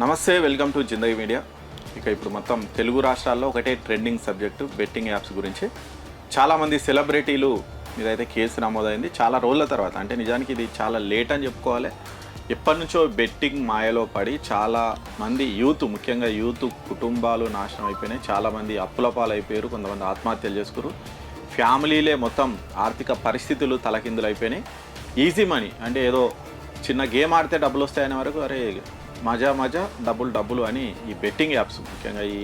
నమస్తే, welcome to Zindagi media. ఇక ఇప్పుడు మొత్తం తెలుగు రాష్ట్రాల్లో ఒకటే ట్రెండింగ్ సబ్జెక్టు బెట్టింగ్ యాప్స్ గురించి. చాలామంది సెలబ్రిటీలు మీదైతే కేసు నమోదైంది చాలా రోజుల తర్వాత. అంటే నిజానికి ఇది చాలా లేట్ అని చెప్పుకోవాలి. ఎప్పటి నుంచో బెట్టింగ్ మాయలో పడి చాలామంది యూత్, ముఖ్యంగా యూత్ కుటుంబాలు నాశనం అయిపోయినాయి. చాలామంది అప్పుల పాలైపోయారు, కొంతమంది ఆత్మహత్యలు చేసుకురు. ఫ్యామిలీలే మొత్తం ఆర్థిక పరిస్థితులు తలకిందులు అయిపోయినాయి. ఈజీ మనీ అంటే ఏదో చిన్న గేమ్ ఆడితే డబ్బులు వస్తాయనే వరకు అరే మజా డబ్బులు అని ఈ బెట్టింగ్ యాప్స్, ముఖ్యంగా ఈ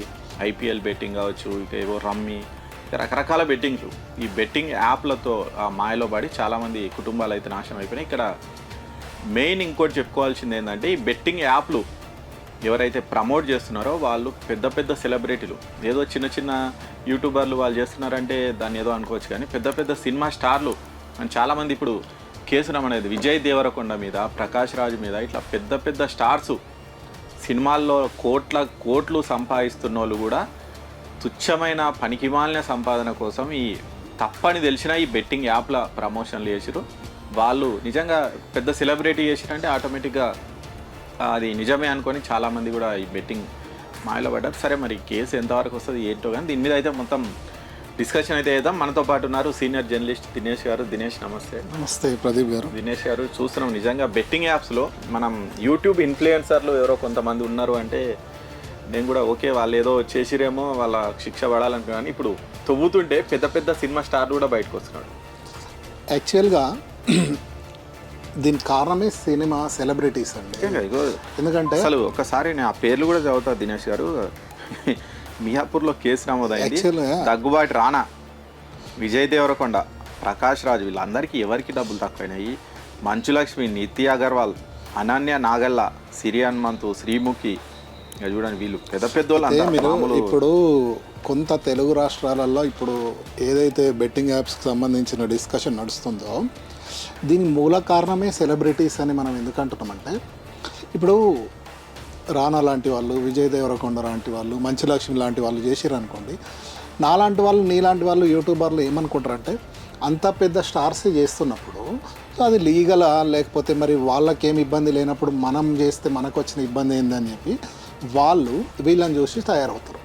ఐపీఎల్ బెట్టింగ్ కావచ్చు, ఇక ఏవో రమ్మీ, రకరకాల బెట్టింగ్లు, ఈ బెట్టింగ్ యాప్లతో ఆ మాయలో పడి చాలామంది కుటుంబాలు అయితే నాశనం అయిపోయినాయి. ఇక్కడ మెయిన్ ఇంకోటి చెప్పుకోవాల్సింది ఏంటంటే, ఈ బెట్టింగ్ యాప్లు ఎవరైతే ప్రమోట్ చేస్తున్నారో వాళ్ళు పెద్ద పెద్ద సెలబ్రిటీలు. ఏదో చిన్న చిన్న యూట్యూబర్లు వాళ్ళు చేస్తున్నారంటే దాన్ని ఏదో అనుకోవచ్చు, కానీ పెద్ద పెద్ద సినిమా స్టార్లు అని చాలామంది ఇప్పుడు కేసు నమోదైంది. విజయ్ దేవరకొండ మీద, ప్రకాష్ రాజ్ మీద, ఇట్లా పెద్ద పెద్ద స్టార్సు సినిమాల్లో కోట్లు సంపాదిస్తున్న వాళ్ళు కూడా తుచ్చమైన పనికిమాలిన సంపాదన కోసం ఈ తప్పని తెలిసిన ఈ బెట్టింగ్ యాప్ల ప్రమోషన్లు చేసిరు. వాళ్ళు నిజంగా పెద్ద సెలబ్రిటీ చేసిరంటే ఆటోమేటిక్గా అది నిజమే అనుకొని చాలామంది కూడా ఈ బెట్టింగ్ మాయలో పడ్డారు. సరే, మరి కేసు ఎంతవరకు వస్తుంది ఏంటో, కానీ దీని మీద అయితే మొత్తం డిస్కషన్ అయితే చేద్దాం. మనతో పాటు ఉన్నారు సీనియర్ జర్నలిస్ట్ దినేష్ గారు. దినేష్ నమస్తే. నమస్తే ప్రదీప్ గారు. దినేష్ గారు, చూస్తున్నాం నిజంగా బెట్టింగ్ యాప్స్లో మనం యూట్యూబ్ ఇన్ఫ్లుయెన్సర్లు ఎవరో కొంతమంది ఉన్నారు అంటే నేను కూడా ఓకే వాళ్ళు ఏదో చేసిరేమో వాళ్ళ శిక్ష పడాలనుకున్నాను. ఇప్పుడు తవ్వుతుంటే పెద్ద పెద్ద సినిమా స్టార్లు కూడా బయటకు వస్తున్నాడు. యాక్చువల్గా దీనికి కారణమే సినిమా సెలబ్రిటీస్ అండి. ఎందుకంటే అసలు ఒకసారి నేను ఆ పేర్లు కూడా చదువుతా దినేష్ గారు. మియాపూర్లో కేసు నమోదైంది. దగ్గుబాటి రానా, విజయ్ దేవరకొండ, ప్రకాష్ రాజ్, వీళ్ళందరికీ ఎవరికి డబ్బులు తక్కువైనాయి. మంచులక్ష్మి, నితి అగర్వాల్, అనన్య నాగల్ల, సిరి హనుమంతు, శ్రీముఖి, చూడండి వీళ్ళు పెద్ద పెద్దోళ్ళు. ఇప్పుడు కొంత తెలుగు రాష్ట్రాలలో ఇప్పుడు ఏదైతే బెట్టింగ్ యాప్స్కి సంబంధించిన డిస్కషన్ నడుస్తుందో దీని మూల కారణమే సెలబ్రిటీస్ అని మనం ఎందుకు అంటున్నామంటే, ఇప్పుడు రానా లాంటి వాళ్ళు, విజయ్ దేవరకొండ లాంటి వాళ్ళు, మంచులక్ష్మి లాంటి వాళ్ళు చేసిరు అనుకోండి, నాలాంటి వాళ్ళు, నీలాంటి వాళ్ళు యూట్యూబర్లు ఏమనుకుంటారంటే అంత పెద్ద స్టార్స్ చేస్తున్నప్పుడు సో అది లీగలా, లేకపోతే మరి వాళ్ళకేం ఇబ్బంది లేనప్పుడు మనం చేస్తే మనకు వచ్చిన ఇబ్బంది ఏందని చెప్పి వాళ్ళు వీళ్ళని చూసి తయారవుతారు.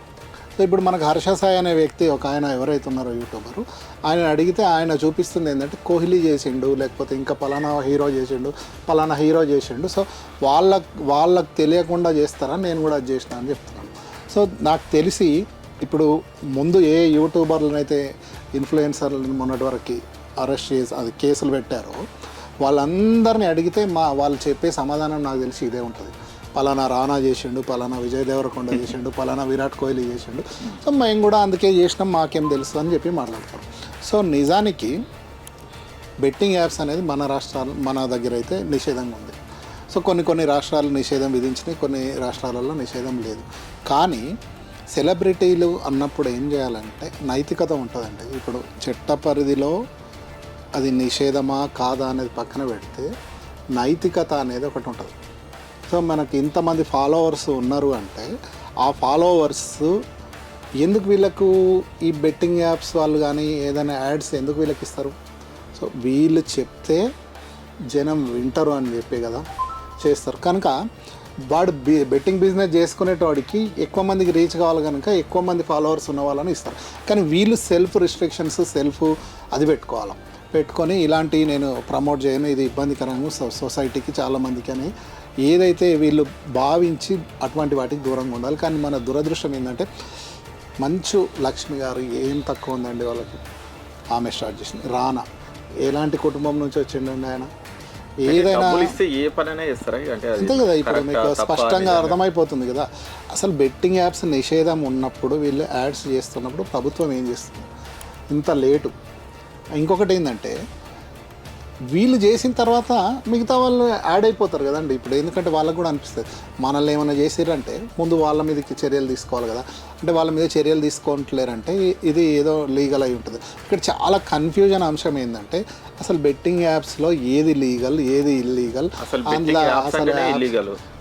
సో ఇప్పుడు మనకు హర్ష సాయి అనే వ్యక్తి, ఒక ఆయన ఎవరైతే ఉన్నారో యూట్యూబరు, ఆయన అడిగితే ఆయన చూపిస్తుంది ఏంటంటే కోహ్లీ చేసిండు, లేకపోతే ఇంకా పలానా హీరో చేసిండు, సో వాళ్ళకు తెలియకుండా చేస్తారా, నేను కూడా అది చేసిన అని చెప్తున్నాను. సో నాకు తెలిసి ఇప్పుడు ముందు ఏ యూట్యూబర్లనైతే ఇన్ఫ్లుయెన్సర్లను మొన్నటి వరకు అరెస్ట్ చేసి అది కేసులు పెట్టారో వాళ్ళందరినీ అడిగితే వాళ్ళు చెప్పే సమాధానం నాకు తెలిసి ఇదే ఉంటుంది. పలానా రానా చేసిండు, పలానా విజయ్ దేవరకొండ చేసిండు, పలానా విరాట్ కోహ్లీ చేసిండు, సో మేము కూడా అందుకే చేసినాం, మాకేం తెలుసు అని చెప్పి మాట్లాడతారు. సో నిజానికి బెట్టింగ్ యాప్స్ అనేది మన దగ్గర అయితే నిషేధంగా ఉంది. సో కొన్ని రాష్ట్రాలు నిషేధం విధించినాయి, కొన్ని రాష్ట్రాలలో నిషేధం లేదు. కానీ సెలబ్రిటీలు అన్నప్పుడు ఏం చేయాలంటే నైతికత ఉంటుందండి. ఇప్పుడు చట్ట పరిధిలో అది నిషేధమా కాదా అనేది పక్కన పెడితే నైతికత అనేది ఒకటి ఉంటుంది. సో మనకి ఇంతమంది ఫాలోవర్స్ ఉన్నారు అంటే ఆ ఫాలోవర్స్ ఎందుకు వీళ్ళకు ఈ బెట్టింగ్ యాప్స్ వాళ్ళు కానీ ఏదైనా యాడ్స్ ఎందుకు వీళ్ళకి ఇస్తారు? సో వీళ్ళు చెప్తే జనం వింటారు అని చెప్పి కదా చేస్తారు. కనుక వాడు బెట్టింగ్ బిజినెస్ చేసుకునేటోడికి ఎక్కువ మందికి రీచ్ కావాలి కనుక ఎక్కువ మంది ఫాలోవర్స్ ఉన్న వాళ్ళని ఇస్తారు. కానీ వీళ్ళు సెల్ఫ్ రిస్ట్రిక్షన్స్ అది పెట్టుకొని ఇలాంటివి నేను ప్రమోట్ చేయను, ఇది ఇబ్బందికరంగా సొసైటీకి చాలామందికి అని ఏదైతే వీళ్ళు భావించి అటువంటి వాటికి దూరంగా ఉండాలి. కానీ మన దురదృష్టం ఏంటంటే మంచు లక్ష్మి గారు ఏం తక్కువ ఉందండి వాళ్ళకి, ఆమె స్టార్ట్ చేసింది. రానా ఎలాంటి కుటుంబం నుంచి వచ్చిండండి ఆయన, ఏదైనా అంతే కదా. ఇప్పుడు మీకు స్పష్టంగా అర్థమైపోతుంది కదా. అసలు బెట్టింగ్ యాప్స్ నిషేధం ఉన్నప్పుడు వీళ్ళు యాడ్స్ చేస్తున్నప్పుడు ప్రభుత్వం ఏం చేస్తుంది ఇంత లేటు? ఇంకొకటి ఏంటంటే వీళ్ళు చేసిన తర్వాత మిగతా వాళ్ళు యాడ్ అయిపోతారు కదండి. ఇప్పుడు ఎందుకంటే వాళ్ళకు కూడా అనిపిస్తుంది మనల్ని ఏమైనా చేసిరంటే ముందు వాళ్ళ మీదకి చర్యలు తీసుకోవాలి కదా. అంటే వాళ్ళ మీద చర్యలు తీసుకోవట్లేరంటే ఇది ఏదో లీగల్ అయి ఉంటుంది. ఇక్కడ చాలా కన్ఫ్యూజన్ అంశం ఏంటంటే అసలు బెట్టింగ్ యాప్స్లో ఏది లీగల్ ఏది ఇల్లీగల్, అందులో అసలు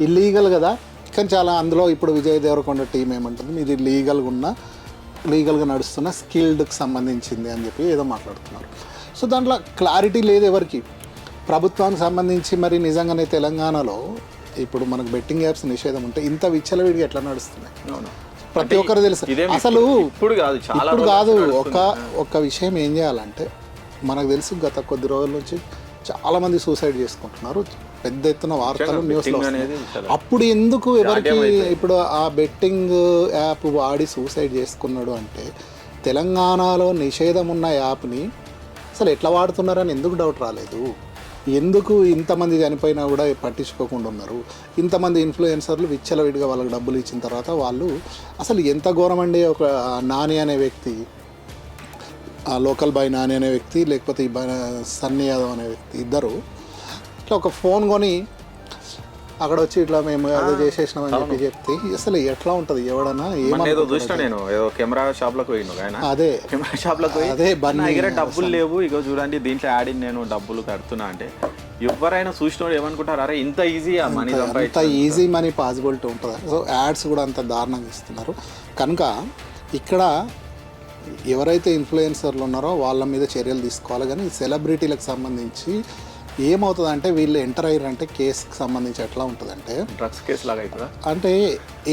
ఇల్లీగల్ కదా. కానీ చాలా అందులో ఇప్పుడు విజయ్ దేవరకొండ టీం ఏమంటుంది, ఇది లీగల్గా నడుస్తున్న స్కిల్డ్కి సంబంధించింది అని చెప్పి ఏదో మాట్లాడుతున్నారు. సో దాంట్లో క్లారిటీ లేదు ఎవరికి. ప్రభుత్వానికి సంబంధించి మరి నిజంగానే తెలంగాణలో ఇప్పుడు మనకు బెట్టింగ్ యాప్స్ నిషేధం ఉంటే ఇంత విచ్చలవిడిగా ఎట్లా నడుస్తున్నాయి అవును. ప్రతి ఒక్కరు తెలుసు. ఇదేమి అసలు ఇప్పుడు కాదు, చాలా ఇప్పుడు రోజుల కాదు, నుంచి ఒక విషయం ఏం చేయాలంటే మనకు తెలుసు గత కొద్ది రోజుల నుంచి చాలా మంది సూసైడ్ చేసుకుంటున్నారు, పెద్ద ఎత్తున వార్తలు న్యూస్లో అనేది అప్పుడు ఎందుకు ఎవరికి ఇప్పుడు ఆ బెట్టింగ్ యాప్ వాడి సూసైడ్ చేసుకున్నాడు అంటే తెలంగాణలో నిషేధం ఉన్న యాప్ని అసలు ఎట్లా వాడుతున్నారని ఎందుకు డౌట్ రాలేదు? ఎందుకు ఇంతమంది చనిపోయినా కూడా పట్టించుకోకుండా ఉన్నారు? ఇంతమంది ఇన్ఫ్లుయెన్సర్లు విచ్చలవిడిగా వాళ్ళకి డబ్బులు ఇచ్చిన తర్వాత వాళ్ళు అసలు ఎంత ఘోరం అండి. ఒక నాని అనే వ్యక్తి, లోకల్ బాయ్ నాని అనే వ్యక్తి, లేకపోతే ఈ సన్నీ యాదవ్ అనే వ్యక్తి, ఇద్దరు ఇట్లా ఒక ఫోన్ కొని అక్కడ వచ్చి ఇట్లా మేము అదే చేసేసినామని చెప్తే అసలు ఎట్లా ఉంటుంది? ఎవడన్నా ఏదో చూసినా నేను, ఏదో కెమెరా షాప్ లోకి పోయిను ఆయన, అదే కెమెరా షాప్ లోకి పోయి అదే నా దగ్గర డబ్బులు లేవు, ఇగో చూడండి దీంట్లో ఆడి నేను డబ్బులు కడుతున్నా అంటే ఎవరైనా చూసినోడు ఏమనుకుంటారు, అరే ఇంత ఈజీ మనీ, అంత ఈజీ మనీ పాసిబిలిటీ ఉంటుందా? సో యాడ్స్ కూడా అంత దారుణంగా ఇస్తున్నారు కనుక ఇక్కడ ఎవరైతే ఇన్ఫ్లుయెన్సర్లు ఉన్నారో వాళ్ళ మీద చర్యలు తీసుకోవాలి. కానీ సెలబ్రిటీలకు సంబంధించి ఏమవుతుందంటే వీళ్ళు ఎంటర్ అయ్యారంటే కేసుకి సంబంధించి ఎట్లా ఉంటుందంటే డ్రగ్స్ కేసు లాగా అవుతుందా అంటే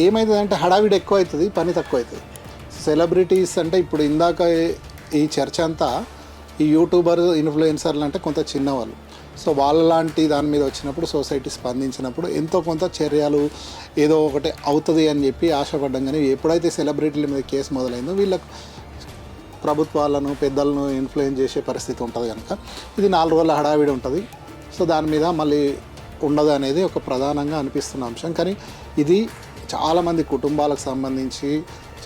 ఏమవుతుందంటే హడావిడి ఎక్కువ అవుతుంది, పని తక్కువ అవుతుంది. సెలబ్రిటీస్ అంటే ఇప్పుడు ఇందాక ఈ చర్చ అంతా ఈ యూట్యూబర్ ఇన్ఫ్లుయెన్సర్లు అంటే కొంత చిన్నవాళ్ళు. సో వాళ్ళ లాంటి దాని మీద వచ్చినప్పుడు సొసైటీ స్పందించినప్పుడు ఎంతో కొంత చర్యలు ఏదో ఒకటి అవుతుంది అని చెప్పి ఆశపడ్డం. కానీ ఎప్పుడైతే సెలబ్రిటీల మీద కేసు మొదలైందో వీళ్ళకు ప్రభుత్వాలను పెద్దలను ఇన్ఫ్లుయెన్స్ చేసే పరిస్థితి ఉంటుంది కనుక ఇది 4 రోజుల హడావిడి ఉంటుంది. సో దాని మీద మళ్ళీ ఉండదు అనేది ఒక ప్రధానంగా అనిపిస్తున్న అంశం. కానీ ఇది చాలామంది కుటుంబాలకు సంబంధించి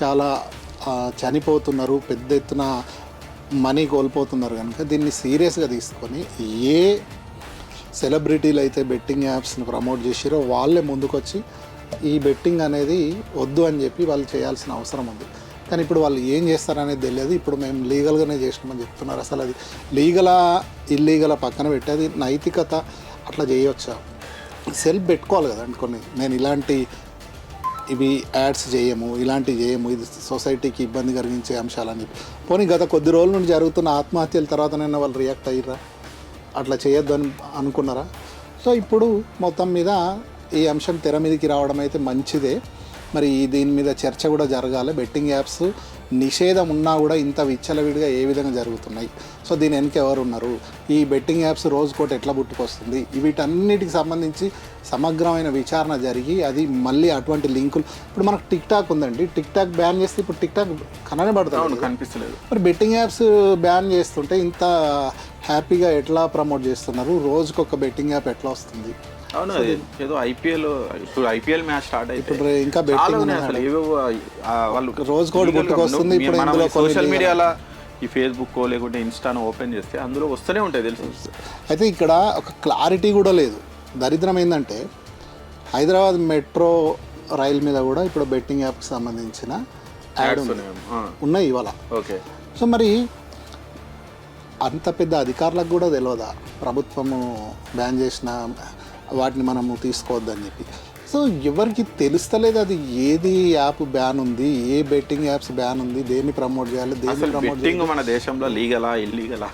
చాలా చనిపోతున్నారు, పెద్ద ఎత్తున మనీ కోల్పోతున్నారు కనుక దీన్ని సీరియస్గా తీసుకొని ఏ సెలబ్రిటీలు అయితే బెట్టింగ్ యాప్స్ని ప్రమోట్ చేసిరో వాళ్ళే ముందుకొచ్చి ఈ బెట్టింగ్ అనేది వద్దు అని చెప్పి వాళ్ళు చేయాల్సిన అవసరం ఉంది. కానీ ఇప్పుడు వాళ్ళు ఏం చేస్తారనేది తెలియదు. ఇప్పుడు మేము లీగల్గానే చేసినామని చెప్తున్నారు. అసలు అది లీగలా ఇల్లీగలా పక్కన పెట్టి అది నైతికత అట్లా చేయవచ్చా? సెల్ఫ్ పెట్టుకోవాలి కదండి కొన్ని, నేను ఇలాంటి ఇవి యాడ్స్ చేయము, ఇలాంటివి చేయము, ఇది సొసైటీకి ఇబ్బంది కలిగించే అంశాలని చెప్పి. పోనీ గత కొద్ది రోజుల నుండి జరుగుతున్న ఆత్మహత్యల తర్వాతనైనా వాళ్ళు రియాక్ట్ అయ్యారా? అట్లా చేయొద్దు అని అనుకున్నారా? సో ఇప్పుడు మొత్తం మీద ఈ అంశం తెర మీదకి రావడం అయితే మంచిదే. మరి దీని మీద చర్చ కూడా జరగాలి. బెట్టింగ్ యాప్స్ నిషేధం ఉన్నా కూడా ఇంత విచ్చలవిడిగా ఏ విధంగా జరుగుతున్నాయి, సో దీని వెనక ఎవరు ఉన్నారు, ఈ బెట్టింగ్ యాప్స్ రోజుకోటి ఎట్లా పుట్టుకొస్తుంది, వీటన్నిటికి సంబంధించి సమగ్రమైన విచారణ జరిగి అది మళ్ళీ అటువంటి లింకులు. ఇప్పుడు మనకు టిక్ టాక్ ఉందండి, టిక్ టాక్ బ్యాన్ చేస్తే ఇప్పుడు టిక్ టాక్ కనబడుతుంది, కనిపిస్తలేదు. మరి బెట్టింగ్ యాప్స్ బ్యాన్ చేస్తుంటే ఇంత హ్యాపీగా ఎట్లా ప్రమోట్ చేస్తున్నారు? రోజుకొక బెట్టింగ్ యాప్ ఎట్లా వస్తుంది? అవును, ఏదో ఐపీఎల్, ఇప్పుడు ఐపీఎల్ మ్యాచ్ స్టార్ట్ అయితే ఇప్పుడు ఇంకా బెట్టింగ్ వాళ్ళు రోజు కూడా పుట్టుకొస్తుంది. ఇప్పుడు ఇందులో సోషల్ మీడియాలో ఈ ఫేస్బుక్ లేకుంటే ఇన్స్టాను ఓపెన్ చేస్తే అందులో వస్తూనే ఉంటాయి తెలుసు. అయితే ఇక్కడ ఒక క్లారిటీ కూడా లేదు. దరిద్రం ఏంటంటే హైదరాబాద్ మెట్రో రైల్ మీద కూడా ఇప్పుడు బెట్టింగ్ యాప్కి సంబంధించిన యాడ్ ఉన్నాయి ఇవాళ. ఓకే, సో మరి అంత పెద్ద అధికారులకు కూడా తెలియదా ప్రభుత్వము బ్యాన్ చేసిన వాటిని మనము తీసుకోవద్దని చెప్పి? సో ఎవరికి తెలుస్తలేదు అది ఏది యాప్ బ్యాన్ ఉంది, ఏ బెట్టింగ్ యాప్స్ బ్యాన్ ఉంది, దేన్ని ప్రమోట్ చేయాలి, దేన్ని ప్రమోట్ చేయాలి. మన దేశంలో లీగలా ఇల్లీగలా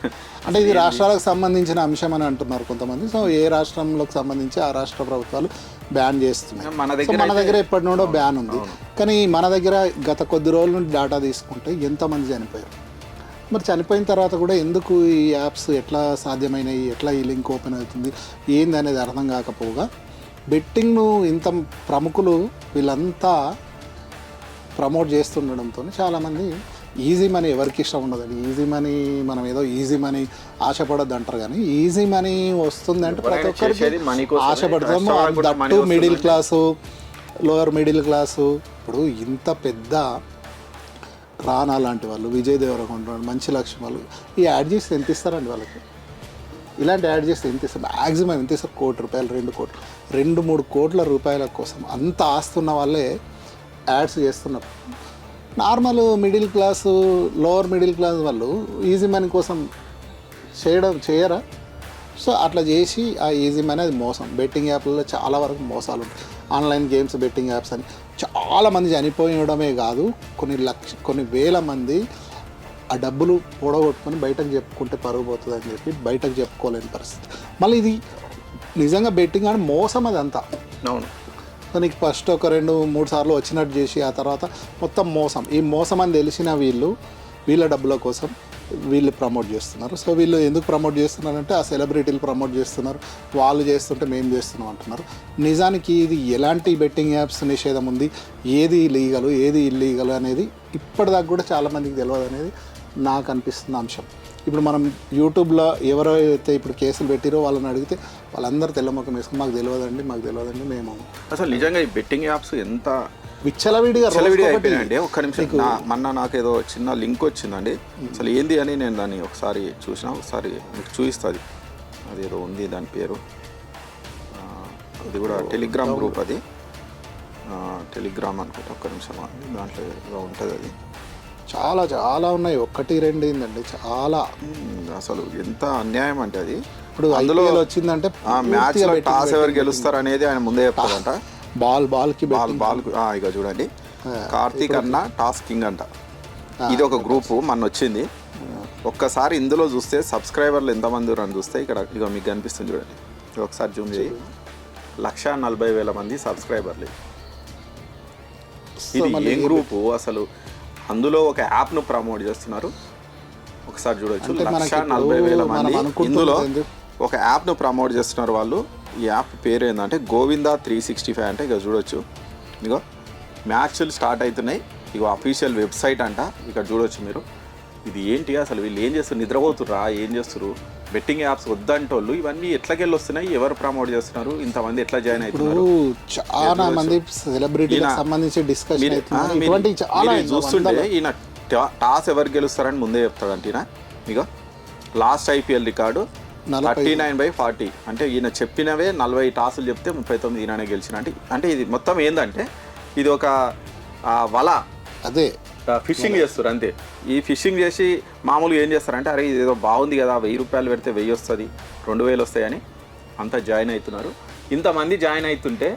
అంటే ఇది రాష్ట్రాలకు సంబంధించిన అంశం అని అంటున్నారు కొంతమంది. సో ఏ రాష్ట్రంలోకి సంబంధించి ఆ రాష్ట్ర ప్రభుత్వాలు బ్యాన్ చేస్తున్నాయి. మన దగ్గర ఎప్పటి నుండో బ్యాన్ ఉంది. కానీ మన దగ్గర గత కొద్ది రోజుల నుండి డేటా తీసుకుంటే ఎంతమంది చనిపోయారు? మరి చనిపోయిన తర్వాత కూడా ఎందుకు ఈ యాప్స్ ఎట్లా సాధ్యమైనవి, ఎట్లా ఈ లింక్ ఓపెన్ అవుతుంది, ఏంది అనేది అర్థం కాకపోగా బెట్టింగ్ను ఇంత ప్రముఖులు వీళ్ళంతా ప్రమోట్ చేస్తుండడంతో చాలామంది ఈజీ మనీ ఎవరికి ఇష్టం ఉండదండి. ఈజీ మనీ మనం ఏదో ఈజీ మనీ ఆశపడద్దు అంటారు, కానీ ఈజీ మనీ వస్తుంది అంటే ప్రతి ఒక్కరికి ఆశపడతాము. That middle class, lower middle class. ఇప్పుడు ఇంత పెద్ద రానా లాంటి వాళ్ళు, విజయ్ దేవరకొండ, మంచి లక్ష్మి వాళ్ళు ఈ యాడ్ చేస్తే ఎంత ఇస్తారండి వాళ్ళకి? ఇలాంటి యాడ్ చేస్తే ఎంత ఇస్తారు? మ్యాక్సిమం ఎంత ఇస్తారు? 1 కోటి రూపాయలు, 2 కోట్లు, 2-3 కోట్ల రూపాయల కోసం అంత ఆస్తున్న వాళ్ళే యాడ్స్ చేస్తున్నారు. Normal middle class, lower middle class వాళ్ళు ఈజీ మనీ కోసం చేయరా? సో అట్లా చేసి ఆ ఈజీ మనీ అది మోసం. బెట్టింగ్ యాప్లలో చాలా వరకు మోసాలు ఉంటాయి. ఆన్లైన్ గేమ్స్ బెట్టింగ్ యాప్స్ అని చాలామంది చనిపోయడమే కాదు, కొన్ని వేల మంది ఆ డబ్బులు పొడగొట్టుకొని బయటకు చెప్పుకుంటే పరుగు పోతుంది అని చెప్పి బయటకు చెప్పుకోలేని పరిస్థితి. మళ్ళీ ఇది నిజంగా బెట్టింగ్ అని మోసం అదంతా. అవును. సో నీకు ఫస్ట్ ఒక 2-3 సార్లు వచ్చినట్టు చేసి ఆ తర్వాత మొత్తం మోసం. ఈ మోసం అని తెలిసిన వీళ్ళ డబ్బుల కోసం వీళ్ళు ప్రమోట్ చేస్తున్నారు. సో వీళ్ళు ఎందుకు ప్రమోట్ చేస్తున్నారంటే ఆ సెలబ్రిటీలు ప్రమోట్ చేస్తున్నారు, వాళ్ళు చేస్తుంటే మేము చేస్తున్నాం అంటున్నారు. నిజానికి ఇది ఎలాంటి బెట్టింగ్ యాప్స్ నిషేధం ఉంది, ఏది లీగల్ ఏది ఇల్లీగల్ అనేది ఇప్పటిదాకా కూడా చాలామందికి తెలియదు అనేది నాకు అనిపిస్తున్న అంశం. ఇప్పుడు మనం యూట్యూబ్లో ఎవరైతే ఇప్పుడు కేసులు పెట్టిరో వాళ్ళని అడిగితే వాళ్ళందరూ తెల్లముఖం వేసుకుని మాకు తెలియదండి మేము అసలు నిజంగా ఈ బెట్టింగ్ యాప్స్ ఎంత విచ్చలవిడిగా అయిపోయినాయండి. ఒక్క నిమిషం, మొన్న నాకు ఏదో చిన్న లింక్ వచ్చిందండి, అసలు ఏంది అని నేను దాన్ని ఒకసారి చూసిన, ఒకసారి మీకు చూపిస్తుంది. అది ఏదో ఉంది దాని పేరు, అది కూడా టెలిగ్రామ్ గ్రూప్, అది టెలిగ్రామ్ అనుకుంటా. ఒక్క నిమిషం, దాంట్లో ఏదో ఉంటుంది. అది చాలా చాలా ఉన్నాయి, 1-2 ఏందండి, చాలా. అసలు ఎంత అన్యాయం అంటే అది. ఇప్పుడు అందులో వచ్చిందంటే మ్యాచ్ లో టాస్ ఎవరు గెలుస్తారు అనేది ఆయన ముందే చెప్తారంట. బాల్కి ఇక చూడండి, కార్తీక్ అన్న టాస్ కింగ్ అంట. ఇది ఒక గ్రూపు మన వచ్చింది. ఒక్కసారి ఇందులో చూస్తే సబ్స్క్రైబర్లు ఎంతమంది అని చూస్తే ఇక్కడ ఇక మీకు కనిపిస్తుంది చూడండి, ఒకసారి జూమ్ చేయి, 140,000 మంది సబ్స్క్రైబర్లు. ఇది ఏ గ్రూపు అసలు? అందులో ఒక యాప్ను ప్రమోట్ చేస్తున్నారు. ఒకసారి చూడొచ్చు, 140,000 మంది ఇందులో ఒక యాప్ను ప్రమోట్ చేస్తున్నారు వాళ్ళు. ఈ యాప్ పేరు ఏంటంటే గోవిందా 365 అంటే ఇక చూడొచ్చు. ఇగో మ్యాచ్లు స్టార్ట్ అవుతున్నాయి, ఇగో అఫీషియల్ వెబ్సైట్ అంట, ఇక్కడ చూడొచ్చు మీరు. ఇది ఏంటి అసలు? వీళ్ళు ఏం చేస్తారు? నిద్రపోతుర్రా? ఏం చేస్తారు? బెట్టింగ్ యాప్స్ వద్దంటోళ్ళు ఇవన్నీ ఎట్లకెళ్ళి వస్తున్నాయి? ఎవరు ప్రమోట్ చేస్తున్నారు? ఇంతమంది ఎట్లా జాయిన్ అవుతున్నారు? చాలా మంది సెలబ్రిటీలకు సంబంధించి డిస్కషన్ చూస్తుంటే ఈయన టాస్ ఎవరు గెలుస్తారని ముందే చెప్తాడంట ఈయన. ఇక లాస్ట్ ఐపీఎల్ రికార్డు 39/40, అంటే ఈయన చెప్పినవే 40 టాసులు చెప్తే 39 ఈయననే గెలిచిన. అంటే ఇది మొత్తం ఏంటంటే ఇది ఒక వల, అదే ఫిషింగ్ చేస్తారు అంతే. ఈ ఫిషింగ్ చేసి మామూలుగా ఏం చేస్తారంటే, అరే ఇది ఏదో బాగుంది కదా, 1000 రూపాయలు పెడితే 1000 వస్తుంది, 2000 వస్తాయని అంతా జాయిన్ అవుతున్నారు. ఇంతమంది జాయిన్ అవుతుంటే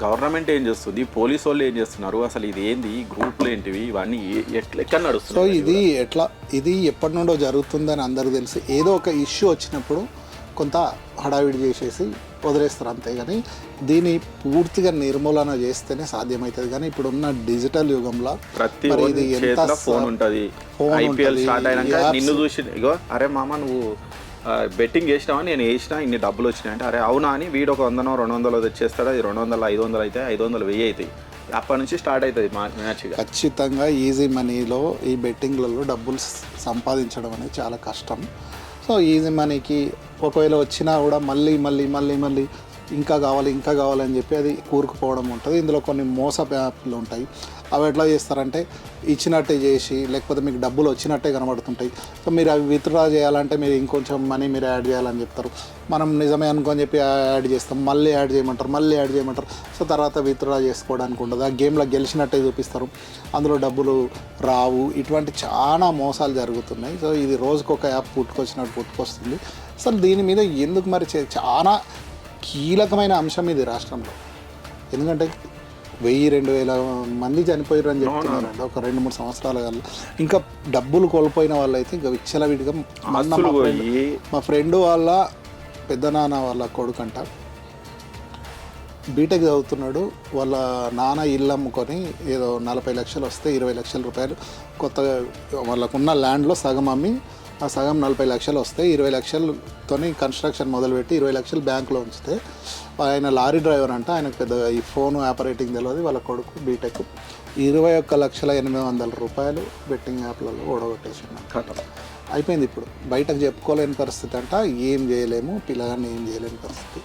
గవర్నమెంట్ ఏం చేస్తుంది, పోలీసు వాళ్ళు ఏం చేస్తున్నారు, అసలు ఇది ఏంది, ఈ గ్రూపులు ఏంటివి, ఇవన్నీ ఎట్లా నడుస్తుంది? సో ఇది ఎప్పటి నుండో జరుగుతుందని అందరికీ తెలిసి ఏదో ఒక ఇష్యూ వచ్చినప్పుడు కొంత హడావిడి చేసేసి వదిలేస్తారు అంతే. కానీ దీన్ని పూర్తిగా నిర్మూలన చేస్తేనే సాధ్యమవుతుంది. కానీ ఇప్పుడున్న డిజిటల్ యుగంలో ప్రతి ఫోన్ ఉంటుంది. ఐపీఎల్ స్టార్ట్ అయినాక నిన్ను చూసి ఇగో అరే మామ నువ్వు బెట్టింగ్ చేసినావా, నేను వేసినా ఇన్ని డబ్బులు వచ్చినాయి అంటే, అరే అవునా అని వీడు ఒక 100-200 తెచ్చేస్తాడు. అది 200, 500 అయితే 500, 1000 అవుతాయి. అప్పటి నుంచి స్టార్ట్ అవుతుంది మ్యాచ్. ఖచ్చితంగా ఈజీ మనీలో ఈ బెట్టింగ్లలో డబ్బులు సంపాదించడం అనేది చాలా కష్టం. సో ఈజీ మనీకి ఒకవేళ వచ్చినా కూడా మళ్ళీ ఇంకా కావాలని చెప్పి అది కూరుకుపోవడం ఉంటుంది. ఇందులో కొన్ని మోసపు యాప్లు ఉంటాయి. అవి ఎట్లా చేస్తారంటే ఇచ్చినట్టే చేసి, లేకపోతే మీకు డబ్బులు వచ్చినట్టే కనబడుతుంటాయి. సో మీరు అవి విత్డ్రా చేయాలంటే మీరు ఇంకొంచెం మనీ మీరు యాడ్ చేయాలని చెప్తారు. మనం నిజమే అనుకొని చెప్పి యాడ్ చేస్తాం, మళ్ళీ యాడ్ చేయమంటారు. సో తర్వాత విత్డ్రా చేసుకోవడానికి ఉండదు. ఆ గేమ్లో గెలిచినట్టే చూపిస్తారు, అందులో డబ్బులు రావు. ఇటువంటి చాలా మోసాలు జరుగుతున్నాయి. సో ఇది రోజుకొక యాప్ పుట్టుకొస్తుంది. అసలు దీని మీద ఎందుకు మరి చాలా కీలకమైన అంశం ఇది రాష్ట్రంలో. ఎందుకంటే 1000-2000 మంది చనిపోయారు అని చెప్తున్నారండి ఒక 2-3 సంవత్సరాల కల్లా. ఇంకా డబ్బులు కోల్పోయిన వాళ్ళు అయితే ఇంకా విచ్చలవిడిగా. మా ఫ్రెండ్ వాళ్ళ పెద్దనాన్న వాళ్ళ కొడుకంట బీటెక్ చదువుతున్నాడు. వాళ్ళ నాన్న ఇల్లు అమ్ముకొని ఏదో 40 లక్షలు వస్తే 20 లక్షల రూపాయలు కొత్తగా వాళ్ళకున్న ల్యాండ్లో సగం అమ్మి, ఆ సగం 40 లక్షలు వస్తాయి. 20 లక్షలతో కన్స్ట్రక్షన్ మొదలుపెట్టి 20 లక్షలు బ్యాంకులో ఉంచితే, ఆయన లారీ డ్రైవర్ అంట, ఆయనకు పెద్దగా ఈ ఫోన్ ఆపరేటింగ్ తెలియదు. వాళ్ళ కొడుకు బీటెక్ 21,800,000 రూపాయలు బెట్టింగ్ యాప్లలో ఓడగొట్టేసాడు. అయిపోయింది. ఇప్పుడు బయటకు చెప్పుకోలేని పరిస్థితి అంట. ఏం చేయలేము, పిల్లగాన్ని ఏం చేయలేని పరిస్థితి.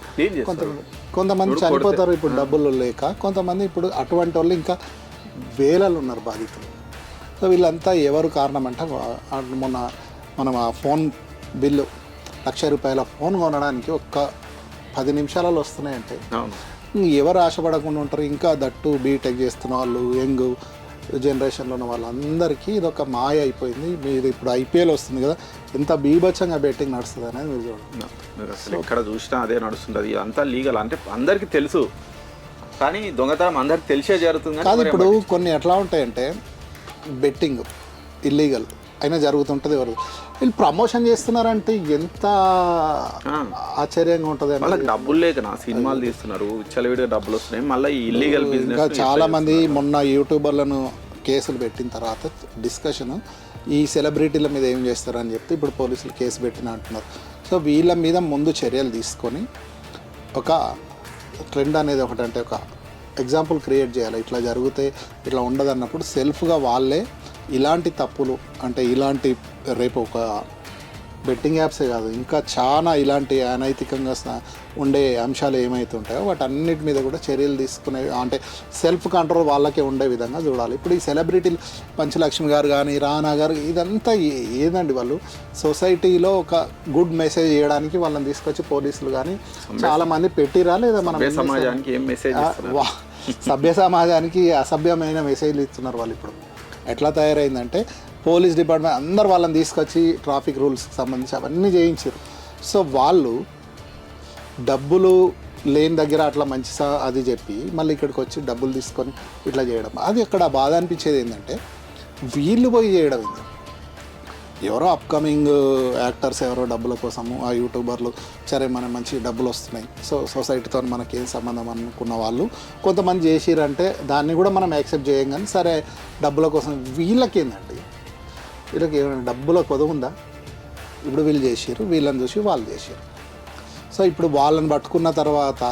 కొంతమంది చనిపోతారు ఇప్పుడు డబ్బులు లేక. కొంతమంది ఇప్పుడు అటువంటి వాళ్ళు ఇంకా వేలలు ఉన్నారు బాధితులు. సో వీళ్ళంతా ఎవరు కారణం అంటే, మనం ఆ ఫోన్ బిల్లు 1,00,000 రూపాయల ఫోన్ కొనడానికి ఒక్క 10 నిమిషాలలో వస్తున్నాయంటే ఎవరు ఆశపడకుండా ఉంటారు? ఇంకా దట్టు బీటెక్ చేస్తున్న వాళ్ళు, యంగ్ జనరేషన్లో ఉన్న వాళ్ళందరికీ ఇది ఒక మాయ అయిపోయింది. మీరు ఇప్పుడు ఐపీఎల్ వస్తుంది కదా, ఎంత బీభత్సంగా బెట్టింగ్ నడుస్తుంది అనేది మీరు చూడండి. అసలు ఎక్కడ చూసినా అదే నడుస్తుంటుంది. అంతా లీగల్ అంటే అందరికీ తెలుసు, కానీ దొంగతనం అందరికి తెలిసే జరుగుతుంది కాదు. ఇప్పుడు కొన్ని ఎట్లా ఉంటాయంటే బెట్టింగ్ ఇల్లీగల్ అయినా జరుగుతుంటుంది. ఎవరు వీళ్ళు ప్రమోషన్ చేస్తున్నారంటే ఎంత ఆశ్చర్యంగా ఉంటుంది. వాళ్ళకి డబ్బులు లేక నా సినిమాలు తీస్తున్నారు, విచ్చలవిడిగా డబ్బులు వస్తున్నాయి, మళ్ళీ ఈ ఇల్లీగల్ ఇంకా బిజినెస్. చాలామంది మొన్న యూట్యూబర్లను కేసులు పెట్టిన తర్వాత డిస్కషన్ ఈ సెలబ్రిటీల మీద ఏం చేస్తారని చెప్తే ఇప్పుడు పోలీసులు కేసు పెట్టిన అంటున్నారు. సో వీళ్ళ మీద ముందు చర్యలు తీసుకొని ఒక ట్రెండ్ అనేది ఒకటి, అంటే ఒక ఎగ్జాంపుల్ క్రియేట్ చేయాలి. ఇట్లా జరిగితే ఇట్లా ఉండదు అన్నప్పుడు సెల్ఫ్గా వాళ్ళే ఇలాంటి తప్పులు, అంటే ఇలాంటి రేపు ఒక బెట్టింగ్ యాప్సే కాదు ఇంకా చాలా ఇలాంటి అనైతికంగా ఉండే అంశాలు ఏమైతే ఉంటాయో వాటన్నిటి మీద కూడా చర్యలు తీసుకునే, అంటే సెల్ఫ్ కంట్రోల్ వాళ్ళకే ఉండే విధంగా చూడాలి. ఇప్పుడు ఈ సెలబ్రిటీలు పంచలక్ష్మి గారు కానీ రానా గారు ఇదంతా ఏదండి, వాళ్ళు సొసైటీలో ఒక గుడ్ మెసేజ్ చేయడానికి వాళ్ళని తీసుకొచ్చి పోలీసులు కానీ చాలామంది పెట్టిరా లేదా మనం సమాజానికి ఏం మెసేజ్ సభ్య సమాజానికి అసభ్యమైన మెసేజ్లు ఇస్తున్నారు వాళ్ళు. ఇప్పుడు ఎట్లా తయారైందంటే పోలీస్ డిపార్ట్మెంట్ అందరు వాళ్ళని తీసుకొచ్చి ట్రాఫిక్ రూల్స్కి సంబంధించి అవన్నీ చేయించారు. సో వాళ్ళు డబ్బులు లేని దగ్గర అట్లా మంచి అది చెప్పి మళ్ళీ ఇక్కడికి వచ్చి డబ్బులు తీసుకొని ఇట్లా చేయడం, అది అక్కడ బాధ అనిపించేది ఏంటంటే వీళ్ళు పోయి చేయడం ఏంటి, ఎవరో అప్కమింగ్ యాక్టర్స్ ఎవరో డబ్బుల కోసము ఆ యూట్యూబర్లు సరే మనకు మంచి డబ్బులు వస్తున్నాయి సో సొసైటీతో మనకేం సంబంధం అనుకున్న వాళ్ళు కొంతమంది చేసిరంటే దాన్ని కూడా మనం యాక్సెప్ట్ చేయం. కానీ సరే డబ్బుల కోసం వీళ్ళకేందండి, వీళ్ళకి ఏమైనా డబ్బుల కొదవ ఉందా? ఇప్పుడు వీళ్ళు చేసారు, వీళ్ళని చూసి వాళ్ళు చేసారు. సో ఇప్పుడు వాళ్ళని పట్టుకున్న తర్వాత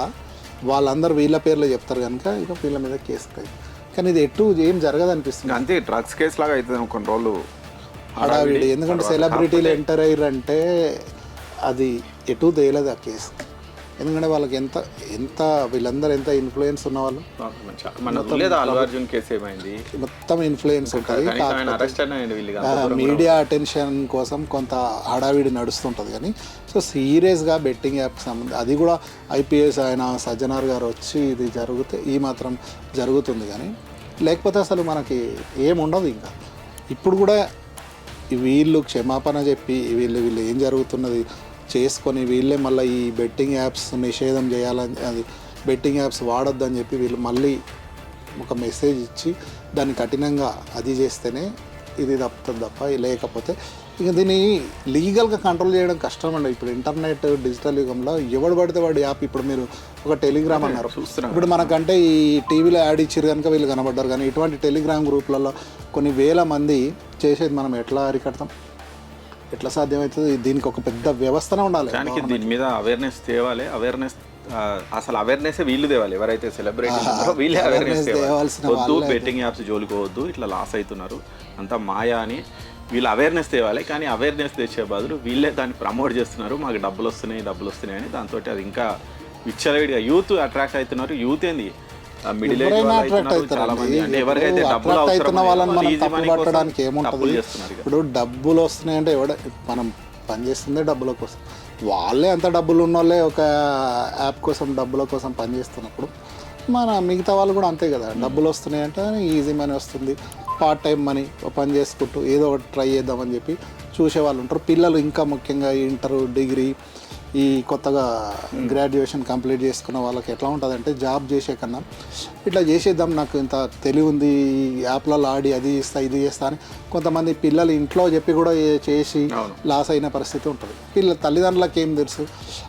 వాళ్ళందరూ వీళ్ళ పేర్లు చెప్తారు కనుక ఇక వీళ్ళ మీద కేసు కాదు. కానీ ఇది ఎటు ఏం జరగదు అనిపిస్తుంది. అంతే డ్రగ్స్ కేసు లాగా అవుతుంది కొన్ని రోజులు హడావిడి. ఎందుకంటే సెలబ్రిటీలు ఎంటర్ అయ్యారంటే అది ఎటు తేలదు ఆ కేసు. ఎందుకంటే వాళ్ళకి ఎంత వీళ్ళందరూ ఎంత ఇన్ఫ్లుయెన్స్ ఉన్నవాళ్ళు, మొత్తం ఇన్ఫ్లుయెన్స్ ఉంటుంది. మీడియా అటెన్షన్ కోసం కొంత హడావిడి నడుస్తుంటుంది. కానీ సో సీరియస్గా బెట్టింగ్ యాప్కి సంబంధించి అది కూడా ఐపీఎస్ ఆయన సజ్జనార్ గారు వచ్చి ఇది జరిగితే ఈ మాత్రం జరుగుతుంది. కానీ లేకపోతే అసలు మనకి ఏముండదు. ఇంకా ఇప్పుడు కూడా వీళ్ళు క్షమాపణ చెప్పి వీళ్ళు ఏం జరుగుతున్నది చేసుకొని వీళ్ళే మళ్ళీ ఈ బెట్టింగ్ యాప్స్ నిషేధం చేయాలని, అది బెట్టింగ్ యాప్స్ వాడొద్దని చెప్పి వీళ్ళు మళ్ళీ ఒక మెసేజ్ ఇచ్చి దాన్ని కఠినంగా అది చేస్తేనే ఇది తప్పుతుంది తప్ప లేకపోతే ఇక దీన్ని లీగల్గా కంట్రోల్ చేయడం కష్టం అండి. ఇప్పుడు ఇంటర్నెట్ డిజిటల్ యుగంలో ఎవడు పడితే వాడు యాప్, ఇప్పుడు మీరు ఒక టెలిగ్రామ్ అన్నారు, ఇప్పుడు మనకంటే ఈ టీవీలో యాడ్ ఇచ్చారు కనుక వీళ్ళు కనబడ్డారు. కానీ ఇటువంటి టెలిగ్రామ్ గ్రూప్లలో కొన్ని వేల మంది చేసేది మనం ఎట్లా అరికడతాం, ఎట్లా సాధ్యమవుతుంది? దీనికి ఒక పెద్ద వ్యవస్థనే ఉండాలి. దానికి దీని మీద అవేర్నెస్ తేవాలి. అసలు అవేర్నెస్ వీళ్ళు తేవాలి. ఎవరైతే సెలబ్రిటీ వీళ్ళే అవేర్నెస్ వద్దు, బెట్టింగ్ యాప్స్ జోలికోవద్దు, ఇట్లా లాస్ అవుతున్నారు అంతా మాయా అని వీళ్ళు అవేర్నెస్ తేవాలి. కానీ అవేర్నెస్ తెచ్చే బదులు వీళ్ళే దాన్ని ప్రమోట్ చేస్తున్నారు, మాకు డబ్బులు వస్తున్నాయి అని. దాంతో అది ఇంకా విచ్చలవిడిగా యూత్ అట్రాక్ట్ అవుతున్నారు. యూత్ ఏంది మిడిల్ ఏజ్ చాలా మంది, అంటే ఎవరికైతే డబ్బులు అవసరం వాళ్ళని మనం తప్పు పట్టడానికి ఏముంటుంది. ఇప్పుడు డబ్బులు వస్తున్నాయంటే మనం పనిచేస్తుందే డబ్బుల కోసం. వాళ్ళే అంత డబ్బులు ఉన్న వాళ్ళే ఒక యాప్ కోసం డబ్బుల కోసం పనిచేస్తున్నప్పుడు మన మిగతా వాళ్ళు కూడా అంతే కదా. డబ్బులు వస్తున్నాయంటే ఈజీ మనీ వస్తుంది, పార్ట్ టైం మనీ పని చేసుకుంటూ ఏదో ఒకటి ట్రై చేద్దామని చెప్పి చూసే వాళ్ళు ఉంటారు. పిల్లలు ఇంకా ముఖ్యంగా ఇంటర్ డిగ్రీ ఈ కొత్తగా గ్రాడ్యుయేషన్ కంప్లీట్ చేసుకున్న వాళ్ళకి ఎట్లా ఉంటుందంటే జాబ్ చేసే కన్నా ఇట్లా చేసేద్దాం, నాకు ఇంత తెలివి ఉంది, యాప్లలో ఆడి అది చేస్తా ఇది చేస్తా అని కొంతమంది పిల్లలు ఇంట్లో చెప్పి కూడా చేసి లాస్ అయిన పరిస్థితి ఉంటుంది. తల్లిదండ్రులకు ఏం తెలుసు,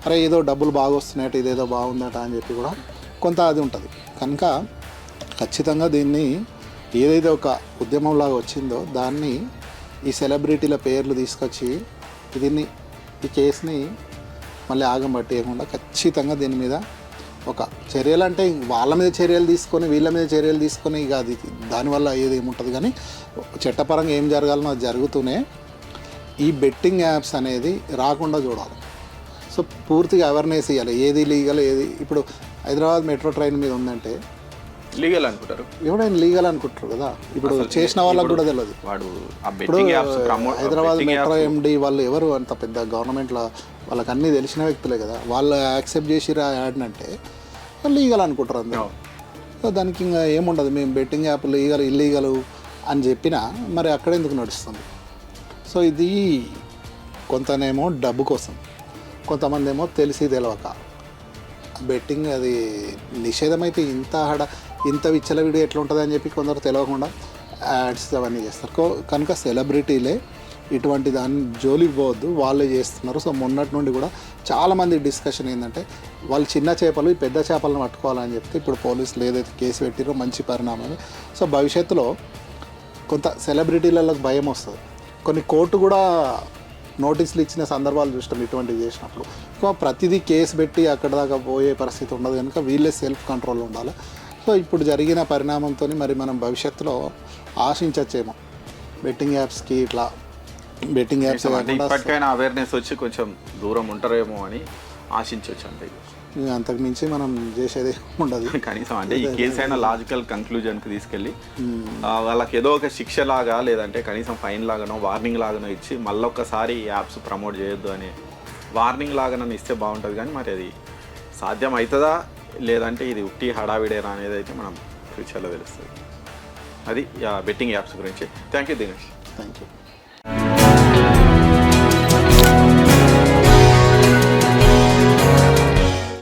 అరే ఏదో డబ్బులు బాగా వస్తున్నాయట, ఇదేదో బాగుందట అని చెప్పి కూడా కొంత అది ఉంటుంది. కనుక ఖచ్చితంగా దీన్ని ఏదైతే ఒక ఉద్యమంలాగా వచ్చిందో దాన్ని ఈ సెలబ్రిటీల పేర్లు తీసుకొచ్చి ఈ కేసుని మళ్ళీ ఆగం పట్టేయకుండా ఖచ్చితంగా దీని మీద ఒక చర్యలు, అంటే వాళ్ళ మీద చర్యలు తీసుకొని వీళ్ళ మీద చర్యలు తీసుకొని ఇక అది దానివల్ల ఏది ఏముంటుంది. కానీ చట్టపరంగా ఏం జరగాలనో అది జరుగుతూనే ఈ బెట్టింగ్ యాప్స్ అనేది రాకుండా చూడాలి. సో పూర్తిగా అవేర్నెస్ ఇవ్వాలి, ఏది లీగల్ ఏది. ఇప్పుడు హైదరాబాద్ మెట్రో ట్రైన్ మీద ఉందంటే లీగల్ అనుకుంటారు, ఎవడైనా లీగల్ అనుకుంటారు కదా. ఇప్పుడు చేసిన వాళ్ళకి కూడా తెలియదు. ఇప్పుడు హైదరాబాద్ మెట్రో ఎండి వాళ్ళు ఎవరు అంత పెద్ద గవర్నమెంట్లో వాళ్ళకి అన్నీ తెలిసిన వ్యక్తులే కదా. వాళ్ళు యాక్సెప్ట్ చేసి యాడ్నంటే లీగల్ అనుకుంటారు అందరూ. సో దానికి ఇంకా ఏముండదు, మేము బెట్టింగ్ యాప్ లీగల్ ఇల్లీగల్ అని చెప్పినా మరి అక్కడ ఎందుకు నడుస్తుంది. సో ఇది కొంతనేమో డబ్బు కోసం, కొంతమంది ఏమో తెలిసి తెలవక బెట్టింగ్ అది నిషేధం అయితే ఇంత విచ్చలవిడి ఎట్లా ఉంటుంది అని చెప్పి కొందరు తెలియకుండా యాడ్స్ అవన్నీ చేస్తారు. కనుక సెలబ్రిటీలే ఇటువంటి దాన్ని జోలికి పోవద్దు, వాళ్ళే చేస్తున్నారు. సో మొన్నటి నుండి కూడా చాలామంది డిస్కషన్ ఏంటంటే వాళ్ళు చిన్న చేపలు ఈ పెద్ద చేపలను పట్టుకోవాలని చెప్తే ఇప్పుడు పోలీసులు ఏదైతే కేసు పెట్టిరో మంచి పరిణామమే. సో భవిష్యత్తులో కొంత సెలబ్రిటీలకు భయం వస్తుంది. కొన్ని కోర్టు కూడా నోటీసులు ఇచ్చిన సందర్భాలు చూస్తాం ఇటువంటివి చేసినప్పుడు. ఇంకా ప్రతిదీ కేసు పెట్టి అక్కడ దాకా పోయే పరిస్థితి ఉండదు కనుక వీళ్ళే సెల్ఫ్ కంట్రోల్ ఉండాలి. సో ఇప్పుడు జరిగిన పరిణామంతో మరి మనం భవిష్యత్తులో ఆశించచ్చేమో బెట్టింగ్ యాప్స్కి ఇట్లా బెట్టింగ్ యాప్స్ అంటే ఇప్పటికైనా అవేర్నెస్ వచ్చి కొంచెం దూరం ఉంటారేమో అని ఆశించవచ్చు. అంటే అంతకు మించి మనం చేసేది ఉండదు. కనీసం అంటే ఈ కేసు అయినా లాజికల్ కంక్లూజన్కి తీసుకెళ్ళి వాళ్ళకి ఏదో ఒక శిక్ష లాగా లేదంటే కనీసం ఫైన్ లాగానో వార్నింగ్ లాగానో ఇచ్చి మళ్ళొక్కసారి యాప్స్ ప్రమోట్ చేయొద్దు అని వార్నింగ్ లాగానో ఇస్తే బాగుంటుంది. కానీ మరి అది సాధ్యం అవుతుందా లేదంటే ఇది ఉట్టి హడావిడేనా అనేది అయితే మనం ఫ్యూచర్లో తెలుస్తుంది. అది బెట్టింగ్ యాప్స్ గురించి. Thank you Dinesh. Thank you.